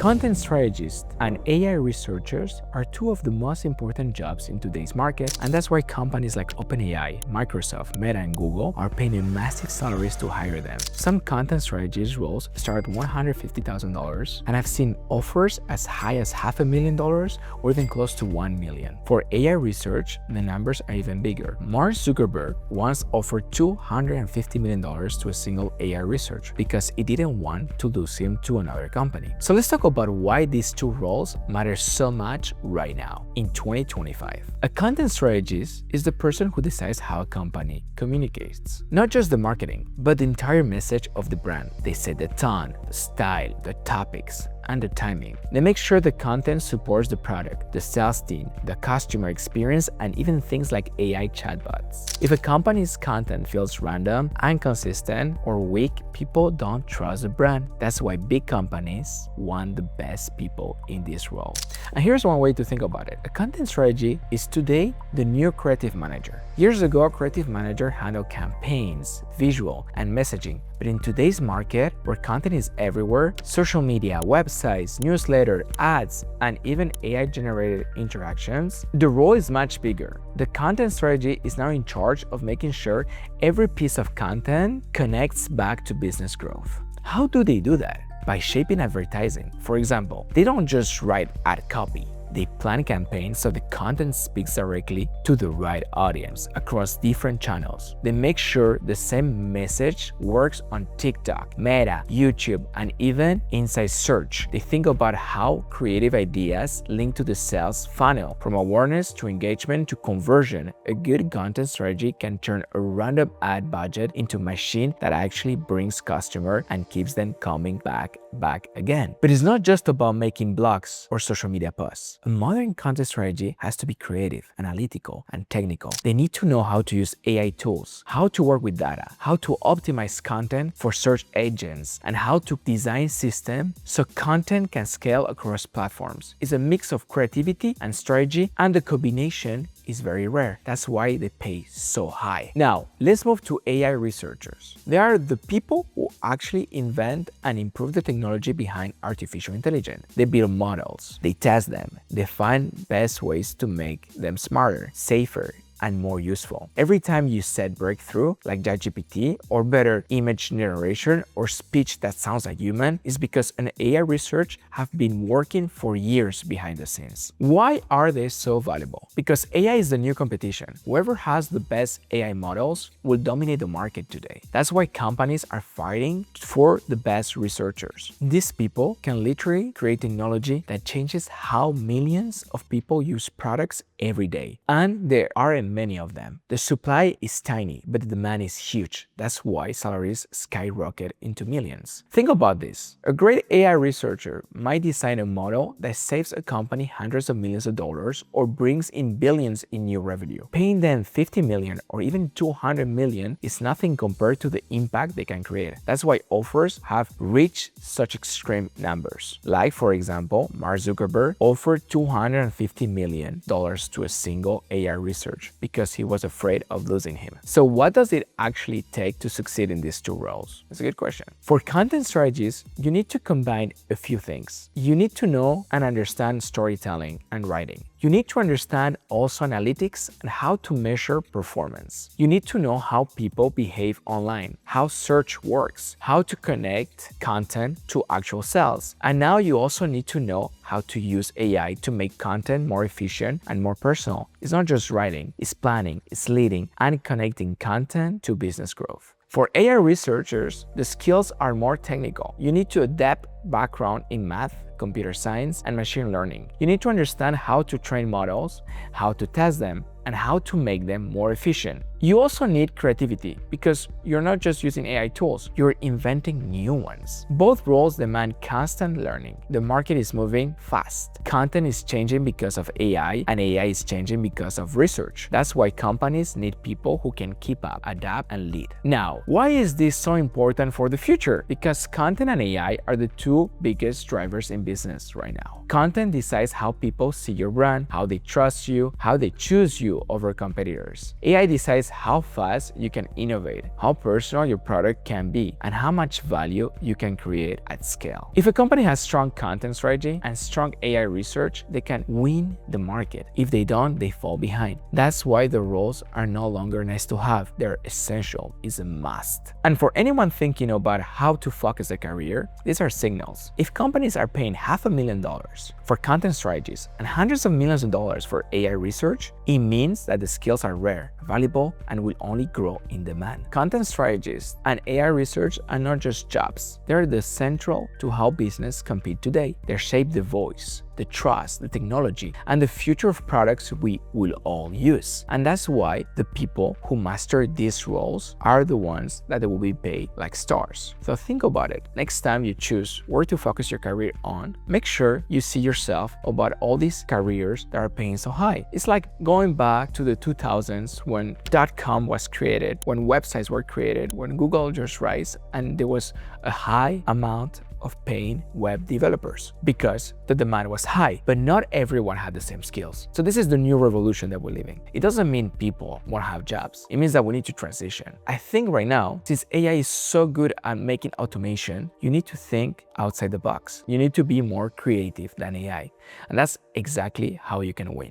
Content strategists and AI researchers are two of the most important jobs in today's market, and that's why companies like OpenAI, Microsoft, Meta, and Google are paying massive salaries to hire them. Some content strategist roles start at $150,000, and I've seen offers as high as $500,000 or even close to $1 million. For AI research, the numbers are even bigger. Mark Zuckerberg once offered $250 million to a single AI researcher because he didn't want to lose him to another company. So let's talk about why these two roles matter so much right now in 2025. A content strategist is the person who decides how a company communicates. Not just the marketing, but the entire message of the brand. They set the tone, the style, the topics, and the timing. They make sure the content supports the product, the sales team, the customer experience, and even things like AI chatbots. If a company's content feels random, inconsistent, or weak, people don't trust the brand. That's why big companies want the best people in this role. And here's one way to think about it. A content strategy is today the new creative manager. Years ago, a creative manager handled campaigns, visual, and messaging. But in today's market, where content is everywhere, social media, websites, newsletter, ads, and even AI-generated interactions, the role is much bigger. The content strategy is now in charge of making sure every piece of content connects back to business growth. How do they do that? By shaping advertising. For example, they don't just write ad copy. They plan campaigns so the content speaks directly to the right audience across different channels. They make sure the same message works on TikTok, Meta, YouTube, and even inside search. They think about how creative ideas link to the sales funnel, from awareness to engagement to conversion. A good content strategy can turn a random ad budget into a machine that actually brings customers and keeps them coming back again. But it's not just about making blogs or social media posts. A modern content strategy has to be creative, analytical, and technical. They need to know how to use AI tools, how to work with data, how to optimize content for search engines, and how to design systems so content can scale across platforms. It's a mix of creativity and strategy, and the combination is very rare. That's why they pay so high. Now, let's move to AI researchers. They are the people who actually invent and improve the technology behind artificial intelligence. They build models, they test them, they find best ways to make them smarter, safer, and more useful. Every time you set breakthrough like ChatGPT or better image generation or speech that sounds like human, is because an AI research have been working for years behind the scenes. Why are they so valuable? Because AI is the new competition. Whoever has the best AI models will dominate the market today. That's why companies are fighting for the best researchers. These people can literally create technology that changes how millions of people use products every day. And there aren't many of them. The supply is tiny, but the demand is huge. That's why salaries skyrocket into millions. Think about this. A great AI researcher might design a model that saves a company hundreds of millions of dollars or brings in billions in new revenue. Paying them 50 million or even 200 million is nothing compared to the impact they can create. That's why offers have reached such extreme numbers. Like, for example, Mark Zuckerberg offered $250 million to a single AI researcher because he was afraid of losing him. So what does it actually take to succeed in these two roles? That's a good question. For content strategies, you need to combine a few things. You need to know and understand storytelling and writing. You need to understand also analytics and how to measure performance. You need to know how people behave online, how search works, how to connect content to actual sales. And now you also need to know how to use AI to make content more efficient and more personal. It's not just writing, it's planning, it's leading, and connecting content to business growth. For AI researchers, the skills are more technical. You need to adapt background in math, computer science, and machine learning. You need to understand how to train models, how to test them, and how to make them more efficient. You also need creativity because you're not just using AI tools, you're inventing new ones. Both roles demand constant learning. The market is moving fast. Content is changing because of AI, and AI is changing because of research. That's why companies need people who can keep up, adapt, and lead. Now, why is this so important for the future? Because content and AI are the two biggest drivers in business right now. Content decides how people see your brand, how they trust you, how they choose you over competitors. AI decides how fast you can innovate, how personal your product can be, and how much value you can create at scale. If a company has strong content strategy and strong AI research, they can win the market. If they don't, they fall behind. That's why the roles are no longer nice to have. They're essential. It's a must. And for anyone thinking about how to focus a career, these are signals. If companies are paying $500,000 for content strategies and hundreds of millions of dollars for AI research, it means that the skills are rare, valuable, and will only grow in demand. Content strategists and AI research are not just jobs. They're the central to how business compete today. They shape the voice, the trust, the technology, and the future of products we will all use. And that's why the people who master these roles are the ones that will be paid like stars. So think about it. Next time you choose where to focus your career on, make sure you see yourself about all these careers that are paying so high. It's like going back to the 2000s when .com was created, when websites were created, when Google just rise, and there was a high amount of paying web developers because the demand was high, but not everyone had the same skills. So this is the new revolution that we're living. It doesn't mean people won't have jobs. It means that we need to transition. I think right now, since AI is so good at making automation, you need to think outside the box. You need to be more creative than AI. And that's exactly how you can win.